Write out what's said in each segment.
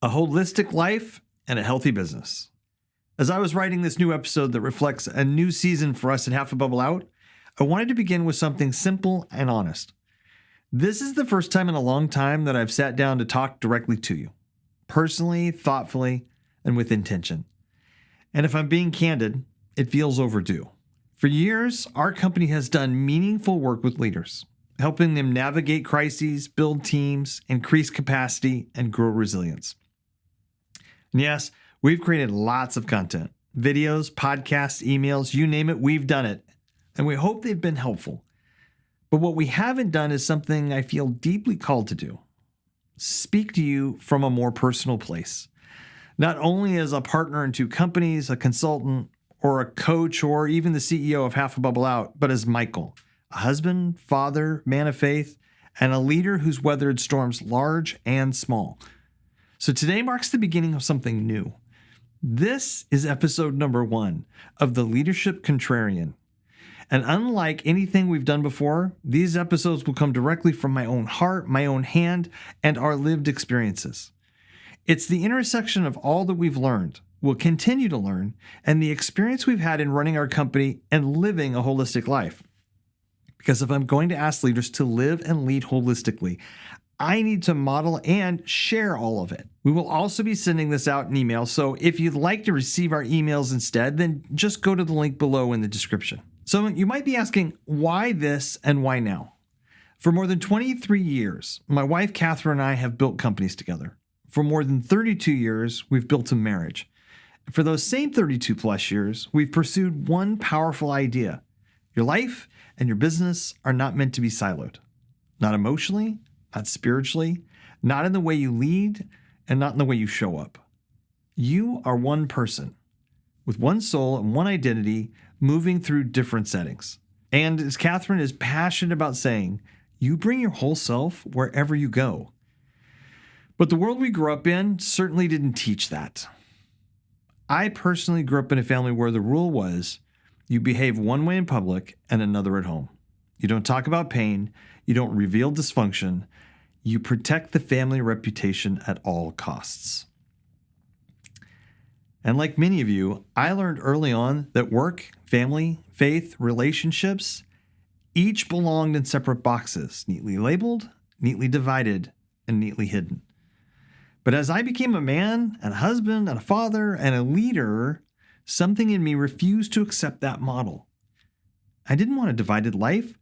a holistic life, and a healthy business. As I was writing this new episode that reflects a new season for us at Half a Bubble Out, I wanted to begin with something simple and honest. This is the first time in a long time that I've sat down to talk directly to you, personally, thoughtfully, and with intention. And if I'm being candid, it feels overdue. For years, our company has done meaningful work with leaders, helping them navigate crises, build teams, increase capacity, and grow resilience. And yes, we've created lots of content, videos, podcasts, emails, you name it, we've done it. And we hope they've been helpful. But what we haven't done is something I feel deeply called to do. Speak to you from a more personal place. Not only as a partner in two companies, a consultant, or a coach, or even the CEO of Half a Bubble Out, but as Michael, a husband, father, man of faith, and a leader who's weathered storms large and small. So today marks the beginning of something new. This is episode number 1 of the Leadership Contrarian. And unlike anything we've done before, these episodes will come directly from my own heart, my own hand, and our lived experiences. It's the intersection of all that we've learned, will continue to learn, and the experience we've had in running our company and living a holistic life. Because if I'm going to ask leaders to live and lead holistically, I need to model and share all of it. We will also be sending this out in email, so if you'd like to receive our emails instead, then just go to the link below in the description. So you might be asking, why this and why now? For more than 23 years, my wife Catherine and I have built companies together. For more than 32 years, we've built a marriage. For those same 32 plus years, we've pursued one powerful idea. Your life and your business are not meant to be siloed. Not emotionally, not spiritually, not in the way you lead, and not in the way you show up. You are one person with one soul and one identity moving through different settings. And as Catherine is passionate about saying, you bring your whole self wherever you go. But the world we grew up in certainly didn't teach that. I personally grew up in a family where the rule was you behave one way in public and another at home. You don't talk about pain. You don't reveal dysfunction. You protect the family reputation at all costs. And like many of you, I learned early on that work, family, faith, relationships, each belonged in separate boxes, neatly labeled, neatly divided, and neatly hidden. But as I became a man, and a husband, and a father, and a leader, something in me refused to accept that model. I didn't want a divided life.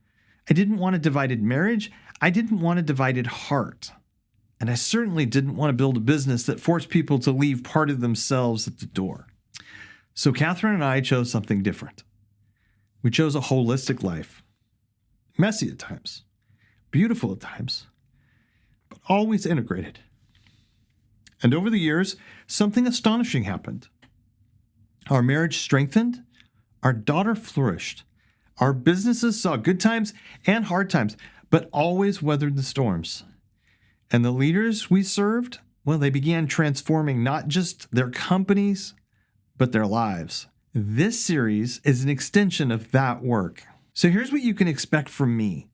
I didn't want a divided marriage. I didn't want a divided heart. And I certainly didn't want to build a business that forced people to leave part of themselves at the door. So Catherine and I chose something different. We chose a holistic life. Messy at times, beautiful at times, but always integrated. And over the years, something astonishing happened. Our marriage strengthened, our daughter flourished, our businesses saw good times and hard times, but always weathered the storms. And the leaders we served, well, they began transforming not just their companies, but their lives. This series is an extension of that work. So here's what you can expect from me.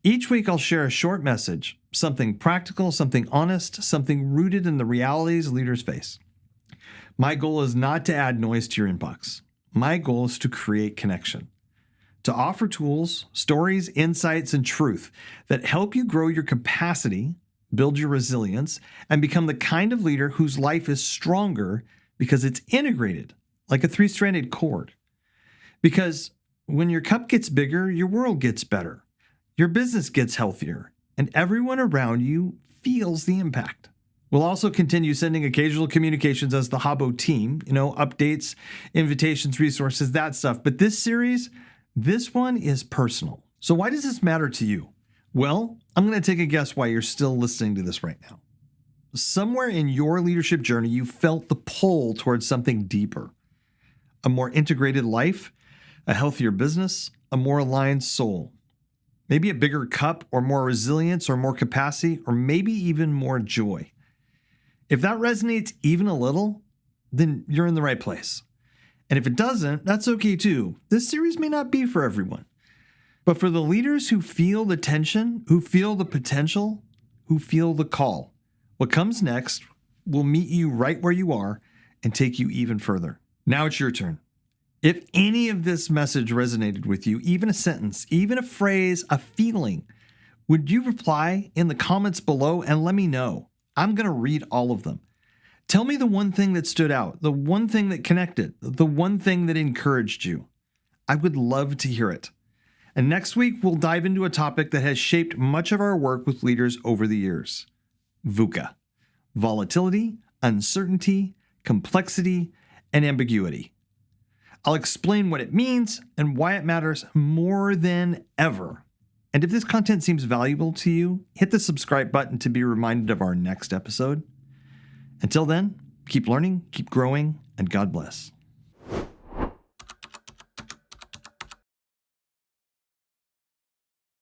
Each week I'll share a short message, something practical, something honest, something rooted in the realities leaders face. My goal is not to add noise to your inbox. My goal is to create connection, to offer tools, stories, insights, and truth that help you grow your capacity, build your resilience, and become the kind of leader whose life is stronger because it's integrated like a 3-stranded cord. Because when your cup gets bigger, your world gets better, your business gets healthier, and everyone around you feels the impact. We'll also continue sending occasional communications as the Habbo team, updates, invitations, resources, that stuff. But this series, this one is personal. So why does this matter to you? Well, I'm going to take a guess why you're still listening to this right now. Somewhere in your leadership journey, you felt the pull towards something deeper, a more integrated life, a healthier business, a more aligned soul, maybe a bigger cup or more resilience or more capacity, or maybe even more joy. If that resonates even a little, then you're in the right place. And if it doesn't, that's okay too. This series may not be for everyone. But for the leaders who feel the tension, who feel the potential, who feel the call, what comes next will meet you right where you are and take you even further. Now it's your turn. If any of this message resonated with you, even a sentence, even a phrase, a feeling, would you reply in the comments below and let me know? I'm going to read all of them. Tell me the one thing that stood out, the one thing that connected, the one thing that encouraged you. I would love to hear it. And next week, we'll dive into a topic that has shaped much of our work with leaders over the years. VUCA. Volatility, uncertainty, complexity, and ambiguity. I'll explain what it means and why it matters more than ever. And if this content seems valuable to you, hit the subscribe button to be reminded of our next episode. Until then, keep learning, keep growing, and God bless.